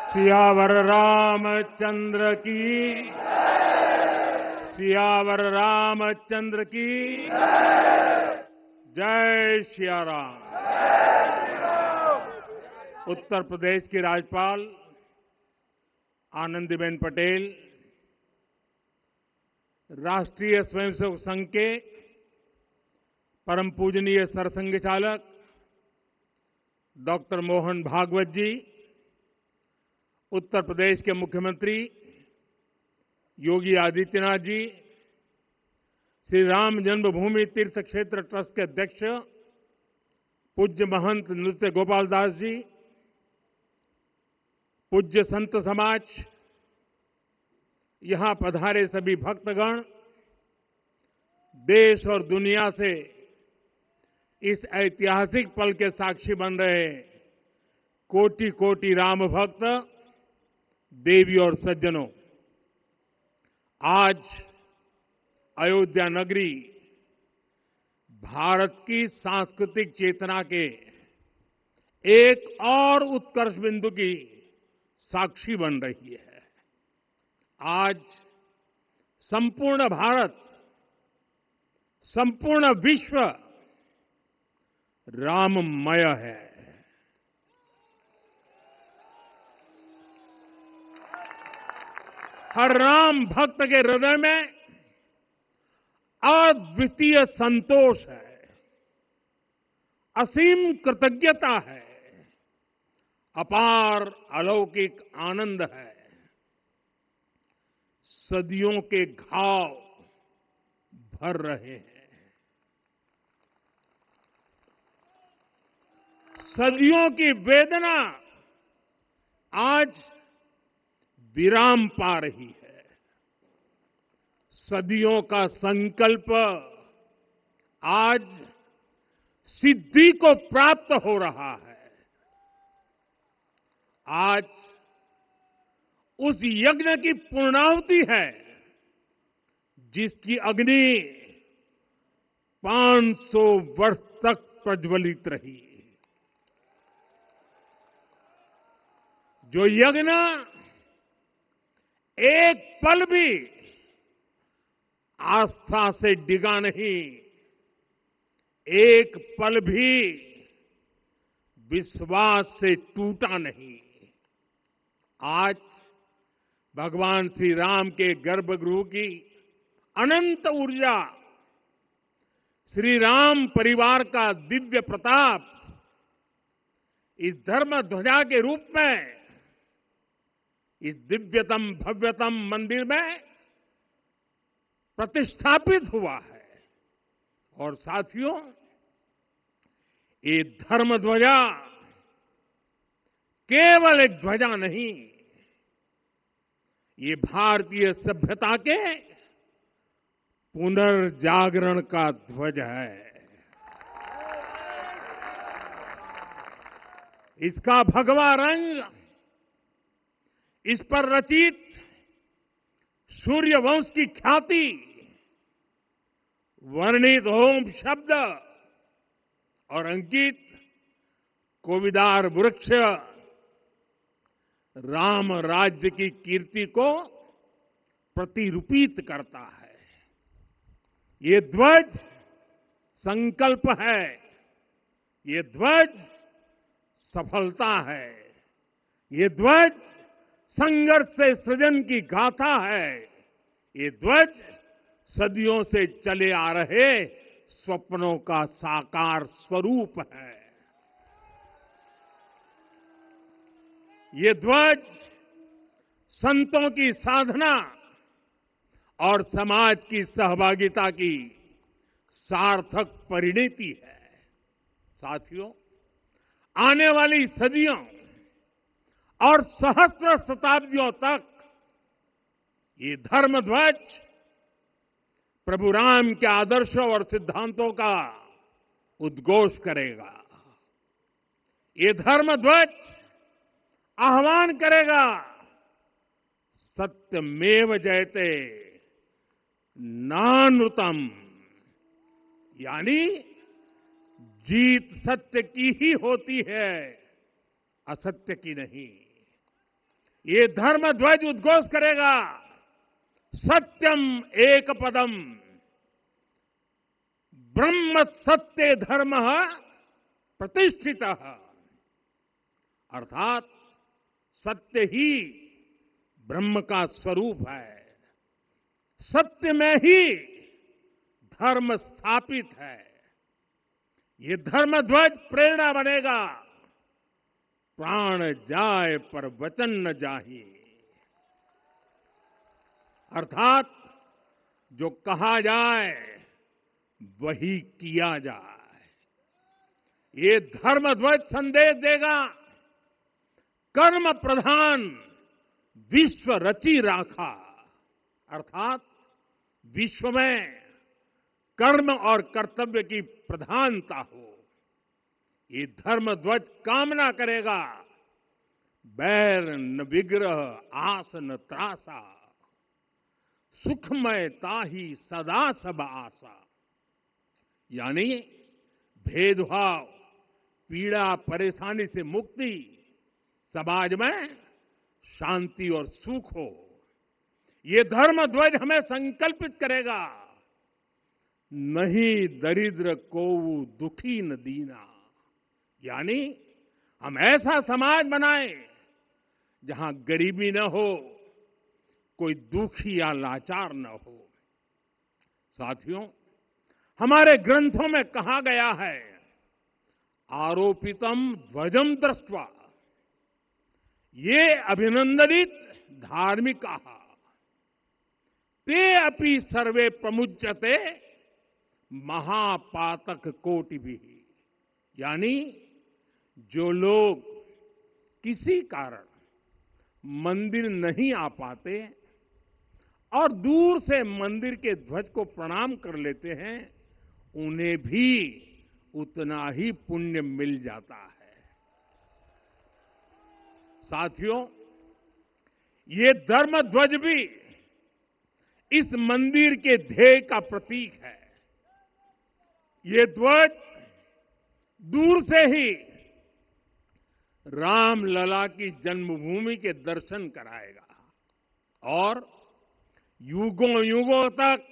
सियावर रामचंद्र की, सियावर रामचंद्र की जय सिया राम। उत्तर प्रदेश की राज्यपाल आनंदीबेन पटेल, राष्ट्रीय स्वयंसेवक संघ के परम पूजनीय सरसंघ चालक डॉक्टर मोहन भागवत जी, उत्तर प्रदेश के मुख्यमंत्री योगी आदित्यनाथ जी, श्री राम जन्मभूमि तीर्थ क्षेत्र ट्रस्ट के अध्यक्ष पूज्य महंत नृत्य गोपाल दास जी, पूज्य संत समाज, यहां पधारे सभी भक्तगण, देश और दुनिया से इस ऐतिहासिक पल के साक्षी बन रहे कोटि कोटि राम भक्त, देवी और सज्जनों, आज अयोध्या नगरी भारत की सांस्कृतिक चेतना के एक और उत्कर्ष बिंदु की साक्षी बन रही है। आज संपूर्ण भारत, संपूर्ण विश्व राममय है। हर राम भक्त के हृदय में अद्वितीय संतोष है, असीम कृतज्ञता है, अपार अलौकिक आनंद है। सदियों के घाव भर रहे हैं, सदियों की वेदना आज विराम पा रही है। सदियों का संकल्प आज सिद्धि को प्राप्त हो रहा है। आज उस यज्ञ की पूर्णाहुति है जिसकी अग्नि 500 वर्ष तक प्रज्वलित रही। जो यज्ञ एक पल भी आस्था से डिगा नहीं, एक पल भी विश्वास से टूटा नहीं। आज भगवान श्री राम के गर्भगृह की अनंत ऊर्जा, श्री राम परिवार का दिव्य प्रताप इस धर्म ध्वजा के रूप में इस दिव्यतम भव्यतम मंदिर में प्रतिष्ठापित हुआ है। और साथियों, ये धर्म ध्वजा केवल एक ध्वजा नहीं, ये भारतीय सभ्यता के पुनर्जागरण का ध्वज है। इसका भगवा रंग, इस पर रचित सूर्य वंश की ख्याति, वर्णित ओम शब्द और अंकित कोविदार वृक्ष राम राज्य की कीर्ति को प्रतिरूपित करता है। ये ध्वज संकल्प है, ये ध्वज सफलता है, ये ध्वज संघर्ष से सृजन की गाथा है, ये ध्वज सदियों से चले आ रहे स्वप्नों का साकार स्वरूप है। ये ध्वज संतों की साधना और समाज की सहभागिता की सार्थक परिणति है। साथियों, आने वाली सदियों और सहस्त्र शताब्दियों तक ये धर्म ध्वज प्रभु राम के आदर्शों और सिद्धांतों का उद्घोष करेगा। ये धर्म ध्वज आह्वान करेगा, सत्यमेव जयते नानृतम, यानी जीत सत्य की ही होती है, असत्य की नहीं। ये धर्म ध्वज उद्घोष करेगा, सत्यम एक पदम, ब्रह्म सत्य धर्म प्रतिष्ठित, अर्थात सत्य ही ब्रह्म का स्वरूप है, सत्य में ही धर्म स्थापित है। ये धर्म ध्वज प्रेरणा बनेगा, प्राण जाए पर वचन न जाहि, अर्थात जो कहा जाए वही किया जाए। ये धर्म ध्वज संदेश देगा, कर्म प्रधान विश्व रची राखा, अर्थात विश्व में कर्म और कर्तव्य की प्रधानता हो। ये धर्म ध्वज कामना करेगा, बैर न विग्रह आस न त्रासा, सुखमय ताहि सदा सब आशा, यानी भेदभाव, पीड़ा, परेशानी से मुक्ति, समाज में शांति और सुख हो। ये धर्म ध्वज हमें संकल्पित करेगा, नहीं दरिद्र कोउ दुखी न दीना, यानी हम ऐसा समाज बनाएं जहां गरीबी न हो, कोई दुखी या लाचार न हो। साथियों, हमारे ग्रंथों में कहा गया है, आरोपितम ध्वजम दृष्ट्वा, ये अभिनंदनित धार्मिका, ते अपि सर्वे प्रमुच्यते महापातक कोटि भी, यानी जो लोग किसी कारण मंदिर नहीं आ पाते और दूर से मंदिर के ध्वज को प्रणाम कर लेते हैं, उन्हें भी उतना ही पुण्य मिल जाता है। साथियों, ये धर्म ध्वज भी इस मंदिर के ध्येय का प्रतीक है। ये ध्वज दूर से ही रामलला की जन्मभूमि के दर्शन कराएगा और युगों युगों तक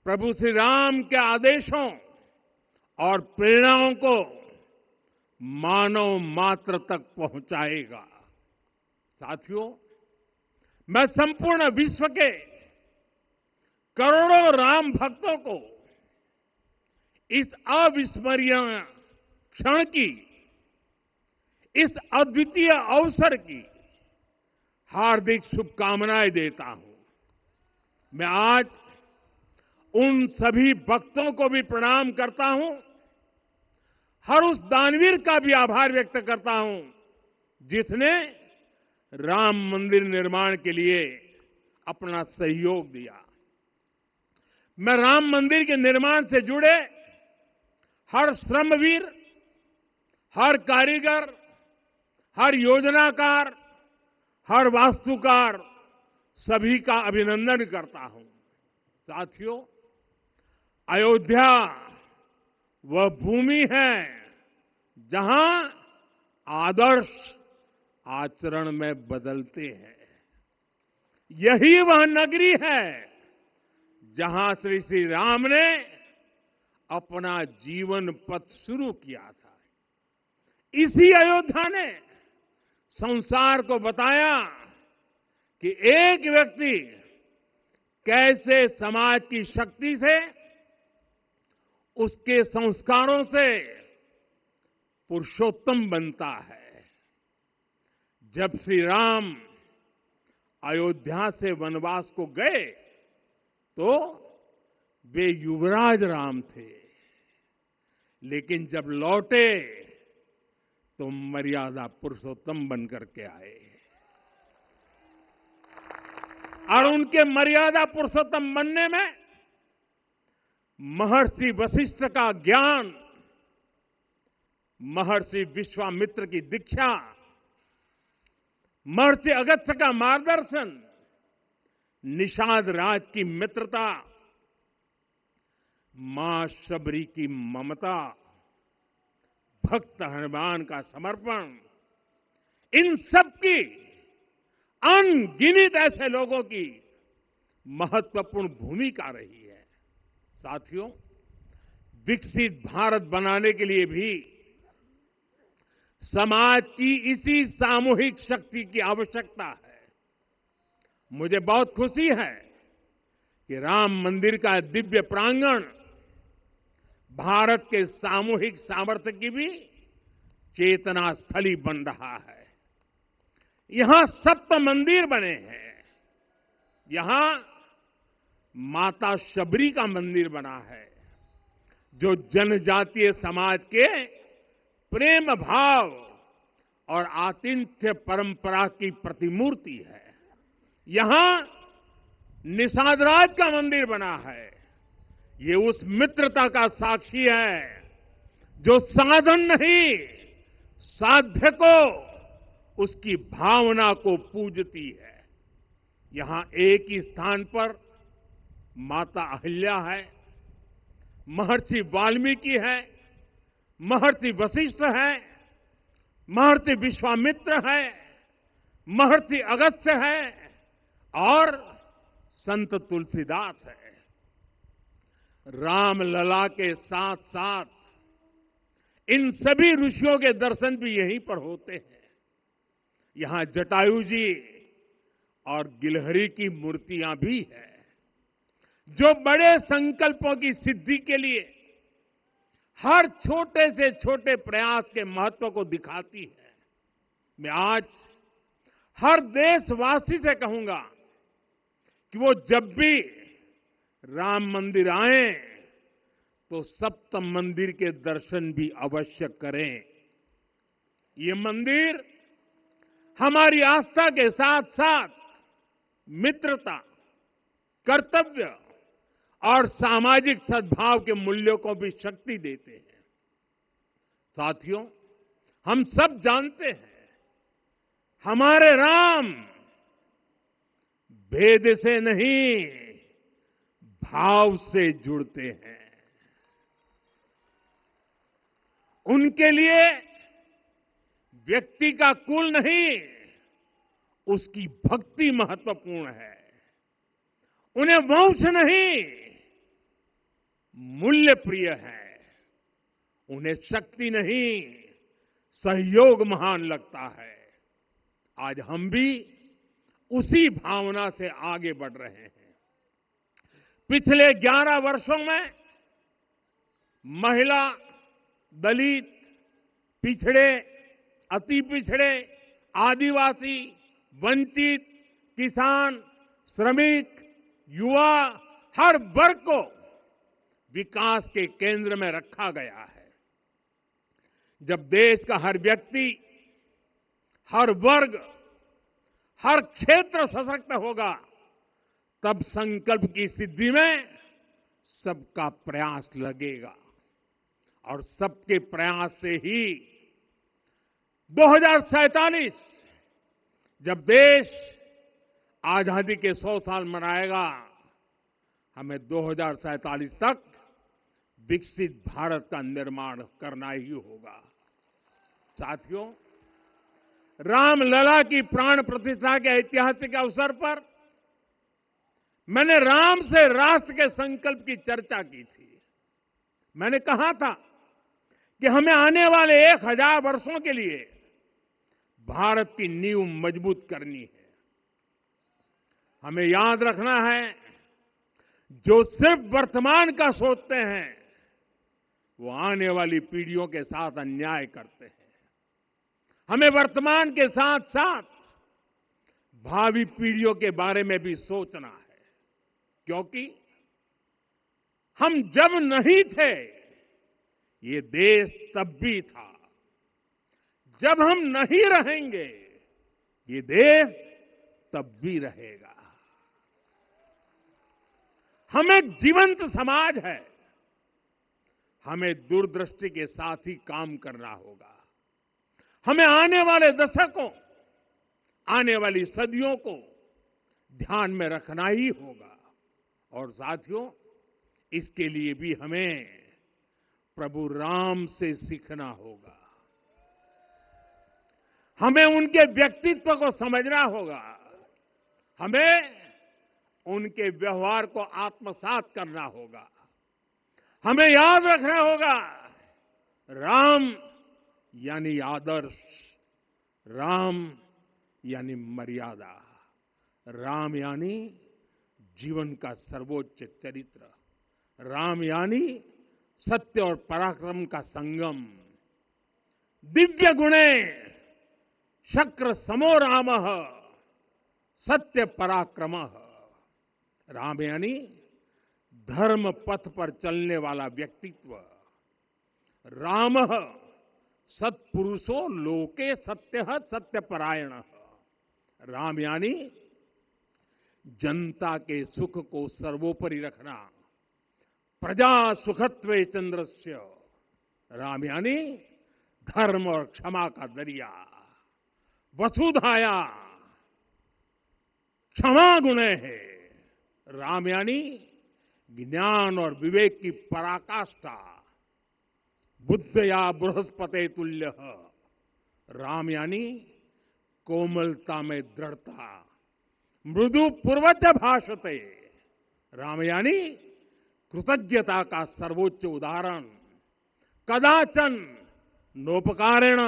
प्रभु श्री राम के आदेशों और प्रेरणाओं को मानव मात्र तक पहुंचाएगा। साथियों, मैं संपूर्ण विश्व के करोड़ों राम भक्तों को इस अविस्मरणीय क्षण की, इस अद्वितीय अवसर की हार्दिक शुभकामनाएं देता हूं। मैं आज उन सभी भक्तों को भी प्रणाम करता हूं, हर उस दानवीर का भी आभार व्यक्त करता हूं जिसने राम मंदिर निर्माण के लिए अपना सहयोग दिया। मैं राम मंदिर के निर्माण से जुड़े हर श्रमवीर, हर कारीगर, हर योजनाकार, हर वास्तुकार, सभी का अभिनंदन करता हूं। साथियों, अयोध्या वह भूमि है जहां आदर्श आचरण में बदलते हैं। यही वह नगरी है जहां श्री राम ने अपना जीवन पथ शुरू किया था। इसी अयोध्या ने संसार को बताया कि एक व्यक्ति कैसे समाज की शक्ति से, उसके संस्कारों से पुरुषोत्तम बनता है। जब श्री राम अयोध्या से वनवास को गए तो वे युवराज राम थे, लेकिन जब लौटे तो मर्यादा पुरुषोत्तम बनकर के आए और उनके मर्यादा पुरुषोत्तम बनने में महर्षि वशिष्ठ का ज्ञान, महर्षि विश्वामित्र की दीक्षा, महर्षि अगस्त्य का मार्गदर्शन, निषाद राज की मित्रता, मां शबरी की ममता, भक्त हनुमान का समर्पण, इन सब की अनगिनत ऐसे लोगों की महत्वपूर्ण भूमिका रही है। साथियों, विकसित भारत बनाने के लिए भी समाज की इसी सामूहिक शक्ति की आवश्यकता है। मुझे बहुत खुशी है कि राम मंदिर का दिव्य प्रांगण भारत के सामूहिक सामर्थ्य की भी चेतना स्थली बन रहा है। यहां सप्त मंदिर बने हैं। यहां माता शबरी का मंदिर बना है, जो जनजातीय समाज के प्रेम भाव और आतिथ्य परंपरा की प्रतिमूर्ति है। यहां निषादराज का मंदिर बना है। ये उस मित्रता का साक्षी है जो साधन नहीं, साध्य को, उसकी भावना को पूजती है। यहां एक ही स्थान पर माता अहिल्या है, महर्षि वाल्मीकि है, महर्षि वशिष्ठ है, महर्षि विश्वामित्र है, महर्षि अगस्त्य है और संत तुलसीदास है। रामलला के साथ साथ इन सभी ऋषियों के दर्शन भी यहीं पर होते हैं। यहां जटायु जी और गिलहरी की मूर्तियां भी है, जो बड़े संकल्पों की सिद्धि के लिए हर छोटे से छोटे प्रयास के महत्व को दिखाती है। मैं आज हर देशवासी से कहूंगा कि वो जब भी राम मंदिर आए तो सप्त मंदिर के दर्शन भी अवश्य करें। ये मंदिर हमारी आस्था के साथ साथ मित्रता, कर्तव्य और सामाजिक सद्भाव के मूल्यों को भी शक्ति देते हैं। साथियों, हम सब जानते हैं, हमारे राम भेद से नहीं, भाव से जुड़ते हैं। उनके लिए व्यक्ति का कुल नहीं, उसकी भक्ति महत्वपूर्ण है। उन्हें वंश नहीं, मूल्य प्रिय है। उन्हें शक्ति नहीं, सहयोग महान लगता है। आज हम भी उसी भावना से आगे बढ़ रहे हैं। पिछले 11 वर्षों में महिला, दलित, पिछड़े, अति पिछड़े, आदिवासी, वंचित, किसान, श्रमिक, युवा, हर वर्ग को विकास के केंद्र में रखा गया है। जब देश का हर व्यक्ति, हर वर्ग, हर क्षेत्र सशक्त होगा, तब संकल्प की सिद्धि में सबका प्रयास लगेगा। और सबके प्रयास से ही 2047 जब देश आजादी के 100 साल मनाएगा, हमें 2047 तक विकसित भारत का निर्माण करना ही होगा। साथियों, रामलला की प्राण प्रतिष्ठा के ऐतिहासिक अवसर पर मैंने राम से राष्ट्र के संकल्प की चर्चा की थी। मैंने कहा था कि हमें आने वाले 1000 वर्षों के लिए भारत की नींव मजबूत करनी है। हमें याद रखना है, जो सिर्फ वर्तमान का सोचते हैं, वो आने वाली पीढ़ियों के साथ अन्याय करते हैं। हमें वर्तमान के साथ साथ भावी पीढ़ियों के बारे में भी सोचना है, क्योंकि हम जब नहीं थे, ये देश तब भी था। जब हम नहीं रहेंगे, ये देश तब भी रहेगा। हम एक जीवंत समाज है। हमें दूरदृष्टि के साथ ही काम करना होगा। हमें आने वाले दशकों, आने वाली सदियों को ध्यान में रखना ही होगा। और साथियों, इसके लिए भी हमें प्रभु राम से सीखना होगा। हमें उनके व्यक्तित्व को समझना होगा। हमें उनके व्यवहार को आत्मसात करना होगा। हमें याद रखना होगा, राम यानी आदर्श, राम यानी मर्यादा, राम यानी जीवन का सर्वोच्च चरित्र, राम यानी सत्य और पराक्रम का संगम। दिव्य गुणे शक्र समो रामः सत्य पराक्रमः। राम यानी धर्म पथ पर चलने वाला व्यक्तित्व। रामः सत्पुरुषो लोके सत्यः सत्यपरायणः। राम यानी जनता के सुख को सर्वोपरि रखना, प्रजा सुखत्वे चंद्रस्य। राम यानी धर्म और क्षमा का दरिया। वसुधाया क्षमा गुणे है। राम यानी ज्ञान और विवेक की पराकाष्ठा। बुद्ध या बृहस्पति तुल्य। राम यानी कोमलता में दृढ़ता। मृदु पूर्वज भाषते। राम यानी कृतज्ञता का सर्वोच्च उदाहरण। कदाचन नोपकारेण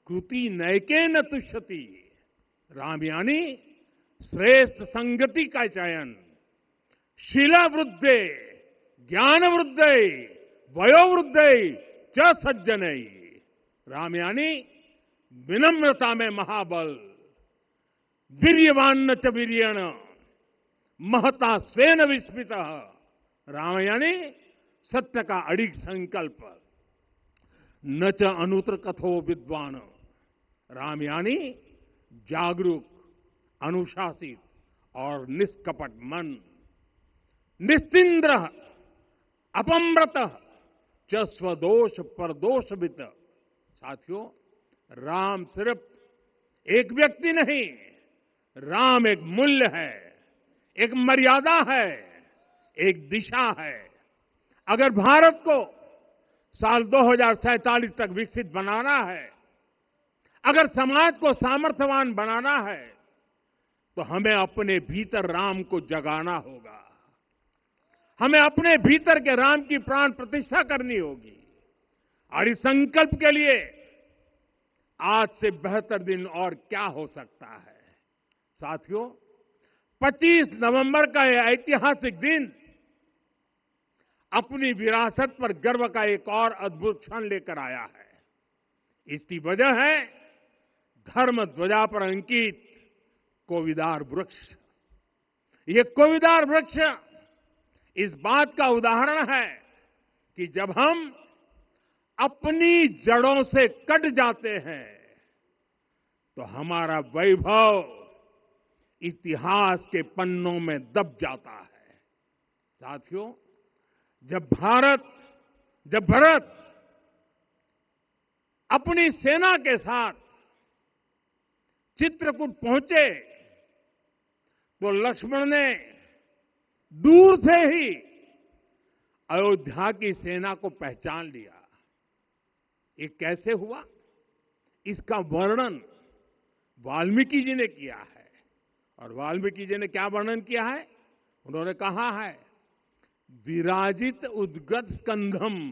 कृति नैकेन तुष्यति। राम यानी श्रेष्ठ संगति का चयन। शीला वृद्धे ज्ञान वृद्धे वयोवृद्धे च सज्जनै। राम यानी विनम्रता में महाबल। वीर्यवान च वीर्येण महता स्वेन विस्मितः। राम यानी सत्य का अडिग संकल्प। न च अनुत्र कथो विद्वान। राम यानी जागरूक, अनुशासित और निष्कपट मन। निस्तिंद्र अपम्रत च स्वदोष परदोषवित। साथियों, राम सिर्फ एक व्यक्ति नहीं, राम एक मूल्य है, एक मर्यादा है, एक दिशा है। अगर भारत को साल 2047 तक विकसित बनाना है, अगर समाज को सामर्थ्यवान बनाना है, तो हमें अपने भीतर राम को जगाना होगा। हमें अपने भीतर के राम की प्राण प्रतिष्ठा करनी होगी। और इस संकल्प के लिए आज से बेहतर दिन और क्या हो सकता है। साथियों, 25 नवंबर का यह ऐतिहासिक दिन अपनी विरासत पर गर्व का एक और अद्भुत क्षण लेकर आया है। इसकी वजह है धर्म ध्वजा पर अंकित कोविदार वृक्ष। ये कोविदार वृक्ष इस बात का उदाहरण है कि जब हम अपनी जड़ों से कट जाते हैं तो हमारा वैभव इतिहास के पन्नों में दब जाता है। साथियों, जब भरत अपनी सेना के साथ चित्रकूट पहुंचे तो लक्ष्मण ने दूर से ही अयोध्या की सेना को पहचान लिया। ये कैसे हुआ, इसका वर्णन वाल्मीकि जी ने किया है। और वाल्मीकि जी ने क्या वर्णन किया है? उन्होंने कहा है, विराजित उद्गत स्कंधम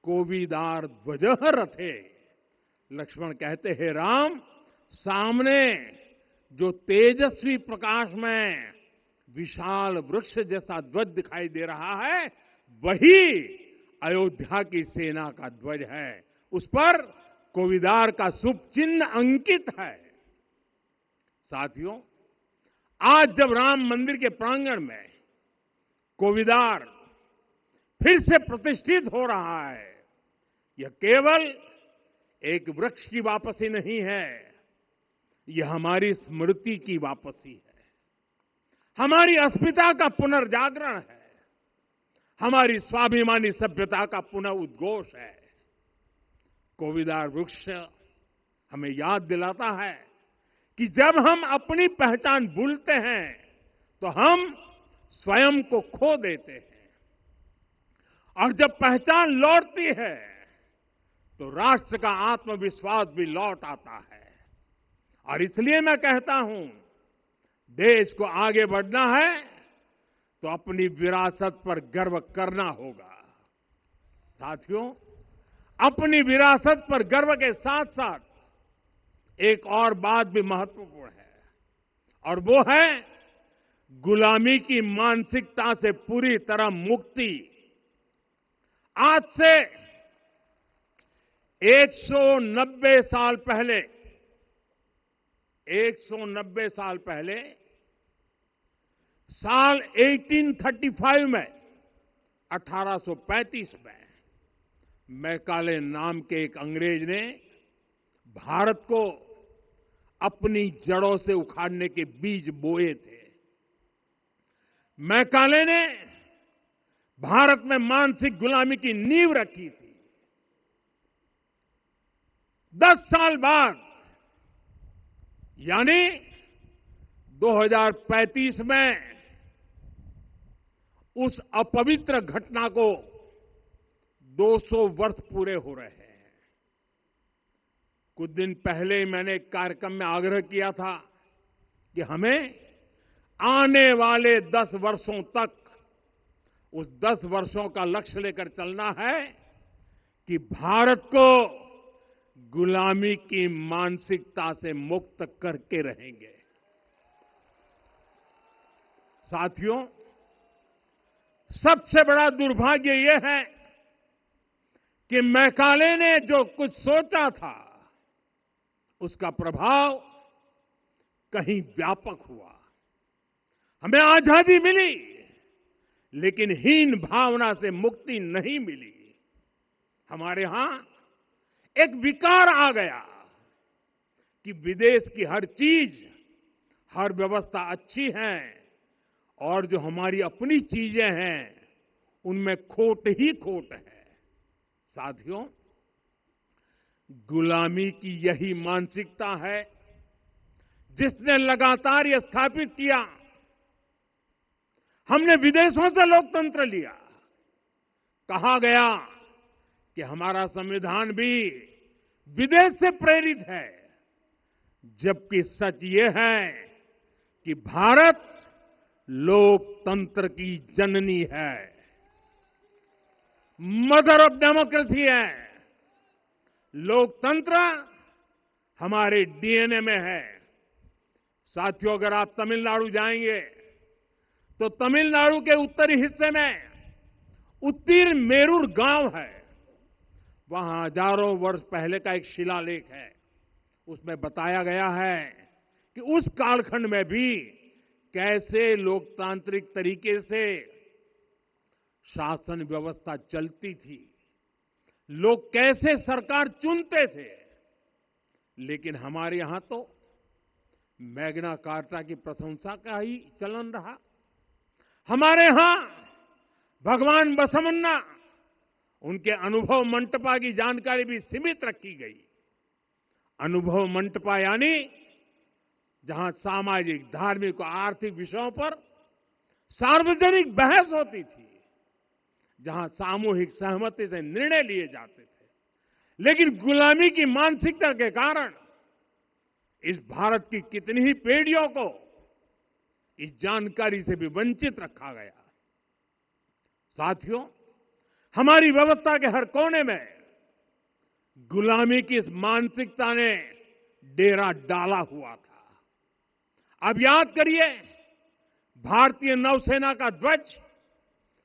कोविदार ध्वजः रथे। लक्ष्मण कहते हैं, राम, सामने जो तेजस्वी प्रकाश में विशाल वृक्ष जैसा ध्वज दिखाई दे रहा है, वही अयोध्या की सेना का ध्वज है। उस पर कोविदार का शुभ चिन्ह अंकित है। साथियों, आज जब राम मंदिर के प्रांगण में कोविदार फिर से प्रतिष्ठित हो रहा है, यह केवल एक वृक्ष की वापसी नहीं है, यह हमारी स्मृति की वापसी है, हमारी अस्मिता का पुनर्जागरण है, हमारी स्वाभिमानी सभ्यता का पुनः उद्घोष है। कोविदार वृक्ष हमें याद दिलाता है कि जब हम अपनी पहचान भूलते हैं तो हम स्वयं को खो देते हैं, और जब पहचान लौटती है तो राष्ट्र का आत्मविश्वास भी लौट आता है। और इसलिए मैं कहता हूं, देश को आगे बढ़ना है तो अपनी विरासत पर गर्व करना होगा। साथियों, अपनी विरासत पर गर्व के साथ साथ एक और बात भी महत्वपूर्ण है, और वो है गुलामी की मानसिकता से पूरी तरह मुक्ति। आज से 190 साल पहले 190 साल पहले साल 1835 में 1835 में मैकाले नाम के एक अंग्रेज ने भारत को अपनी जड़ों से उखाड़ने के बीज बोए थे। मैकाले ने भारत में मानसिक गुलामी की नींव रखी थी। 10 साल बाद यानी 2035 में उस अपवित्र घटना को 200 वर्ष पूरे हो रहे हैं। कुछ दिन पहले मैंने एक कार्यक्रम में आग्रह किया था कि हमें आने वाले 10 वर्षों तक उस 10 वर्षों का लक्ष्य लेकर चलना है कि भारत को गुलामी की मानसिकता से मुक्त करके रहेंगे। साथियों, सबसे बड़ा दुर्भाग्य यह है कि मैकाले ने जो कुछ सोचा था उसका प्रभाव कहीं व्यापक हुआ। हमें आजादी मिली, लेकिन हीन भावना से मुक्ति नहीं मिली। हमारे यहां एक विकार आ गया कि विदेश की हर चीज, हर व्यवस्था अच्छी है और जो हमारी अपनी चीजें हैं उनमें खोट ही खोट है। साथियों, गुलामी की यही मानसिकता है जिसने लगातार यह स्थापित किया। हमने विदेशों से लोकतंत्र लिया। कहा गया कि हमारा संविधान भी विदेश से प्रेरित है, जबकि सच ये है कि भारत लोकतंत्र की जननी है, मदर ऑफ डेमोक्रेसी है। लोकतंत्र हमारे डीएनए में है। साथियों, अगर आप तमिलनाडु जाएंगे तो तमिलनाडु के उत्तरी हिस्से में उत्तीरमेरूर गांव है। वहां हजारों वर्ष पहले का एक शिलालेख है। उसमें बताया गया है कि उस कालखंड में भी कैसे लोकतांत्रिक तरीके से शासन व्यवस्था चलती थी, लोग कैसे सरकार चुनते थे। लेकिन हमारे यहां तो मैग्ना कार्टा की प्रशंसा का ही चलन रहा। हमारे यहां भगवान बसवन्ना, उनके अनुभव मंटपा की जानकारी भी सीमित रखी गई। अनुभव मंटपा यानी जहां सामाजिक, धार्मिक और आर्थिक विषयों पर सार्वजनिक बहस होती थी, जहां सामूहिक सहमति से निर्णय लिए जाते थे। लेकिन गुलामी की मानसिकता के कारण इस भारत की कितनी ही पीढ़ियों को इस जानकारी से भी वंचित रखा गया। साथियों, हमारी व्यवस्था के हर कोने में गुलामी की इस मानसिकता ने डेरा डाला हुआ था। अब याद करिए, भारतीय नौसेना का ध्वज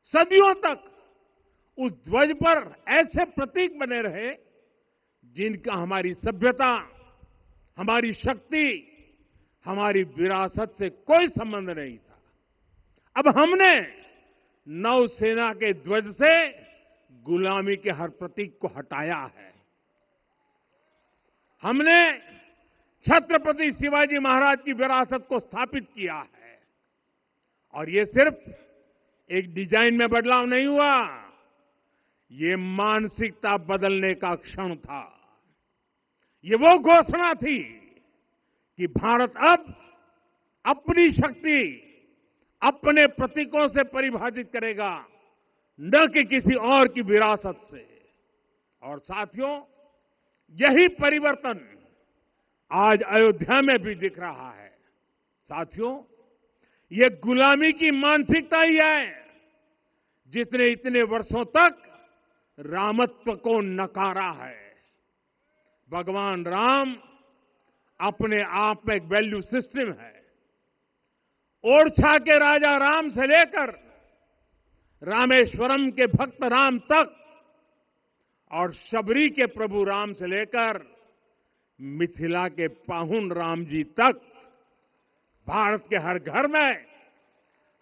सदियों तक उस ध्वज पर ऐसे प्रतीक बने रहे जिनका हमारी सभ्यता, हमारी शक्ति, हमारी विरासत से कोई संबंध नहीं था। अब हमने नौसेना के ध्वज से गुलामी के हर प्रतीक को हटाया है। हमने छत्रपति शिवाजी महाराज की विरासत को स्थापित किया है। और ये सिर्फ एक डिजाइन में बदलाव नहीं हुआ, ये मानसिकता बदलने का क्षण था। ये वो घोषणा थी कि भारत अब अपनी शक्ति अपने प्रतीकों से परिभाषित करेगा, न कि किसी और की विरासत से। और साथियों, यही परिवर्तन आज अयोध्या में भी दिख रहा है। साथियों, ये गुलामी की मानसिकता ही है जिसने इतने वर्षों तक रामत्व को नकारा है। भगवान राम अपने आप में एक वैल्यू सिस्टम है। ओरछा के राजा राम से लेकर रामेश्वरम के भक्त राम तक और शबरी के प्रभु राम से लेकर मिथिला के पाहुन राम जी तक भारत के हर घर में,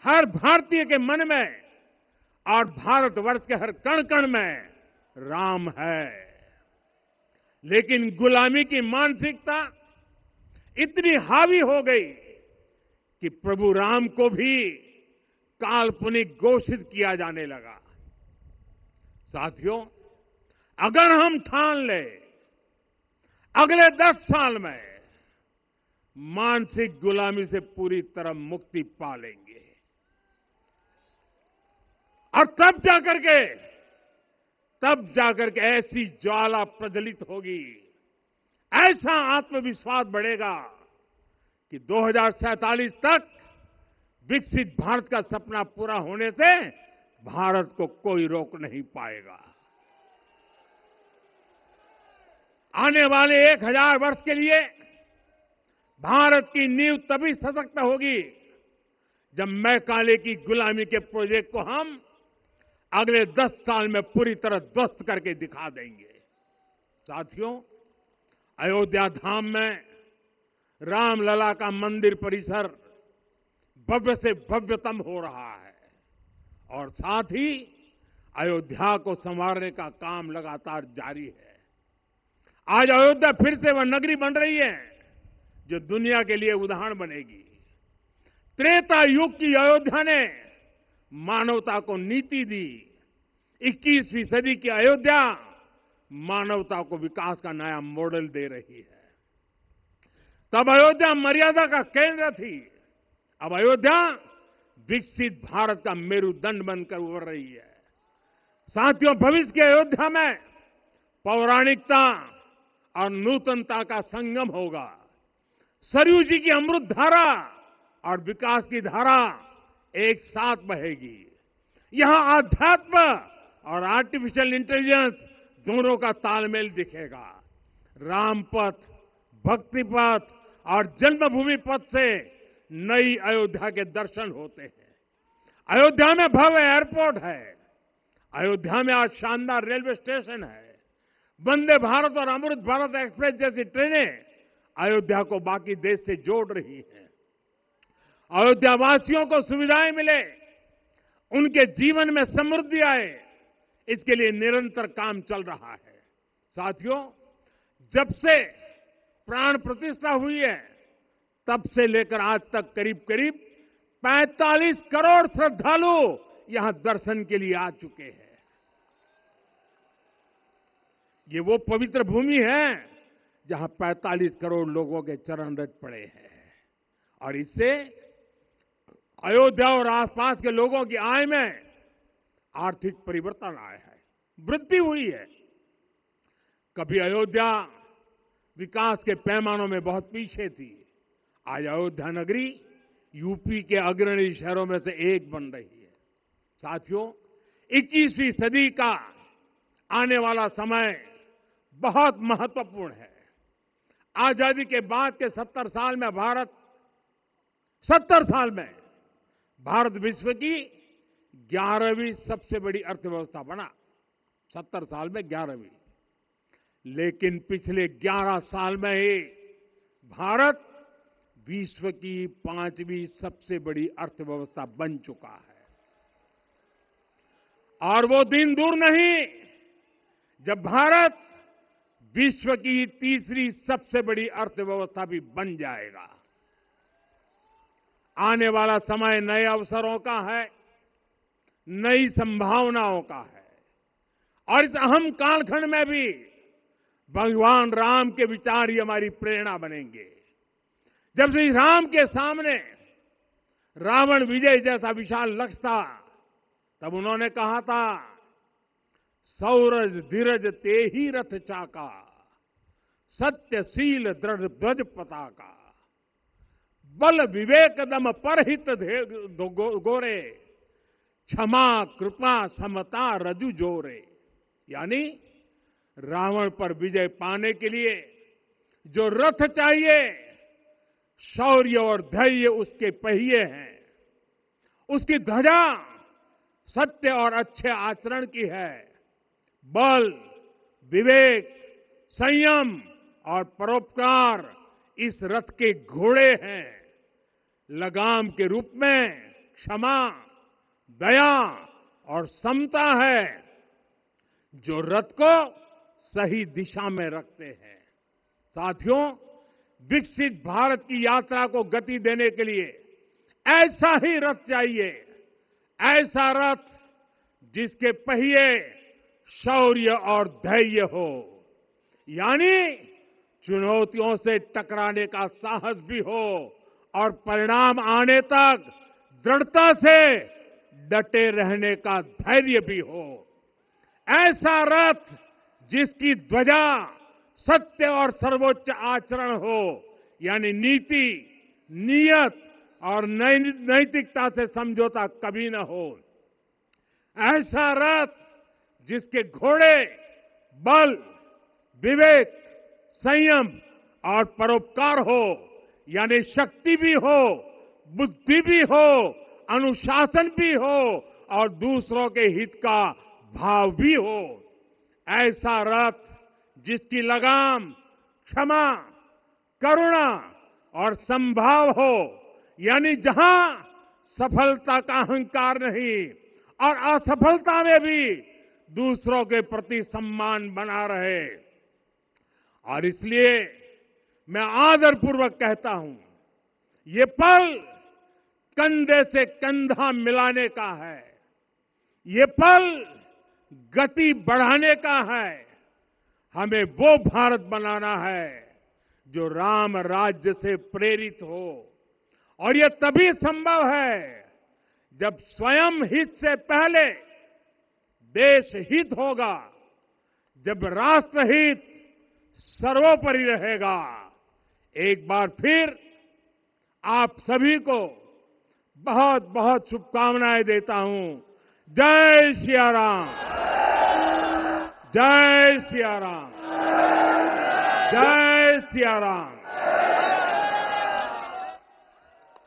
हर भारतीय के मन में और भारतवर्ष के हर कण कण में राम है। लेकिन गुलामी की मानसिकता इतनी हावी हो गई कि प्रभु राम को भी काल्पनिक घोषित किया जाने लगा। साथियों, अगर हम ठान ले अगले 10 साल में मानसिक गुलामी से पूरी तरह मुक्ति पा लेंगे और तब जाकर के ऐसी ज्वाला प्रज्वलित होगी, ऐसा आत्मविश्वास बढ़ेगा कि 2047 तक विकसित भारत का सपना पूरा होने से भारत को कोई रोक नहीं पाएगा। आने वाले 1000 वर्ष के लिए भारत की नींव तभी सशक्त होगी जब मैकाले की गुलामी के प्रोजेक्ट को हम अगले 10 साल में पूरी तरह ध्वस्त करके दिखा देंगे। साथियों, अयोध्या धाम में रामलला का मंदिर परिसर भव्य से भव्यतम हो रहा है और साथ ही अयोध्या को संवारने का काम लगातार जारी है। आज अयोध्या फिर से वह नगरी बन रही है जो दुनिया के लिए उदाहरण बनेगी। त्रेता युग की अयोध्या ने मानवता को नीति दी। 21वीं सदी की अयोध्या मानवता को विकास का नया मॉडल दे रही है। तब अयोध्या मर्यादा का केंद्र थी, अब अयोध्या विकसित भारत का मेरुदंड बनकर उभर रही है। साथियों, भविष्य की अयोध्या में पौराणिकता और नूतनता का संगम होगा। सरयू जी की अमृत धारा और विकास की धारा एक साथ बहेगी। यहां आध्यात्म और आर्टिफिशियल इंटेलिजेंस दोनों का तालमेल दिखेगा। राम पथ, भक्ति पथ और जन्मभूमि पथ से नई अयोध्या के दर्शन होते हैं। अयोध्या में भव्य एयरपोर्ट है। अयोध्या में आज शानदार रेलवे स्टेशन है। वंदे भारत और अमृत भारत एक्सप्रेस जैसी ट्रेनें अयोध्या को बाकी देश से जोड़ रही हैं। अयोध्या वासियों को सुविधाएं मिले, उनके जीवन में समृद्धि आए, इसके लिए निरंतर काम चल रहा है। साथियों, जब से प्राण प्रतिष्ठा हुई है तब से लेकर आज तक करीब 45 करोड़ श्रद्धालु यहां दर्शन के लिए आ चुके हैं। ये वो पवित्र भूमि है जहां 45 करोड़ लोगों के चरण रज पड़े हैं और इससे अयोध्या और आसपास के लोगों की आय में आर्थिक परिवर्तन आया है, वृद्धि हुई है। कभी अयोध्या विकास के पैमानों में बहुत पीछे थी, आज अयोध्या नगरी यूपी के अग्रणी शहरों में से एक बन रही है। साथियों, 21वीं सदी का आने वाला समय बहुत महत्वपूर्ण है। आजादी के बाद के 70 साल में भारत विश्व की 11वीं सबसे बड़ी अर्थव्यवस्था बना। 70 साल में 11वीं। लेकिन पिछले 11 साल में ही भारत विश्व की 5वीं सबसे बड़ी अर्थव्यवस्था बन चुका है। और वो दिन दूर नहीं जब भारत विश्व की 3री सबसे बड़ी अर्थव्यवस्था भी बन जाएगा। आने वाला समय नए अवसरों का है, नई संभावनाओं का है और इस अहम कालखंड में भी भगवान राम के विचार ही हमारी प्रेरणा बनेंगे। जब श्री राम के सामने रावण विजय जैसा विशाल लक्ष्य था, तब उन्होंने कहा था, सौरज धीरज ते ही रथ चाका, सत्यशील दृढ़ ध्वज पताका। बल विवेक दम परहित गोरे, क्षमा कृपा समता रजु जोरे। यानी रावण पर विजय पाने के लिए जो रथ चाहिए, शौर्य और धैर्य उसके पहिए हैं, उसकी ध्वजा सत्य और अच्छे आचरण की है, बल विवेक संयम और परोपकार इस रथ के घोड़े हैं। लगाम के रूप में क्षमा, दया और समता है जो रथ को सही दिशा में रखते हैं। साथियों, विकसित भारत की यात्रा को गति देने के लिए ऐसा ही रथ चाहिए, ऐसा रथ जिसके पहिए शौर्य और धैर्य हो, यानी चुनौतियों से टकराने का साहस भी हो और परिणाम आने तक दृढ़ता से डटे रहने का धैर्य भी हो। ऐसा रथ जिसकी ध्वजा सत्य और सर्वोच्च आचरण हो, यानी नीति, नियत और नैतिकता से समझौता कभी न हो। ऐसा रथ जिसके घोड़े बल विवेक संयम और परोपकार हो, यानी शक्ति भी हो, बुद्धि भी हो, अनुशासन भी हो और दूसरों के हित का भाव भी हो। ऐसा रथ जिसकी लगाम क्षमा, करुणा और संभाव हो, यानी जहां सफलता का अहंकार नहीं और असफलता में भी दूसरों के प्रति सम्मान बना रहे। और इसलिए मैं आदरपूर्वक कहता हूं, ये पल कंधे से कंधा मिलाने का है, ये पल गति बढ़ाने का है। हमें वो भारत बनाना है जो राम राज्य से प्रेरित हो, और ये तभी संभव है जब स्वयं हित से पहले देश हित होगा, जब राष्ट्रहित सर्वोपरि रहेगा। एक बार फिर आप सभी को बहुत बहुत शुभकामनाएं देता हूं। जय सिया राम, जय सिया राम, जय सिया राम।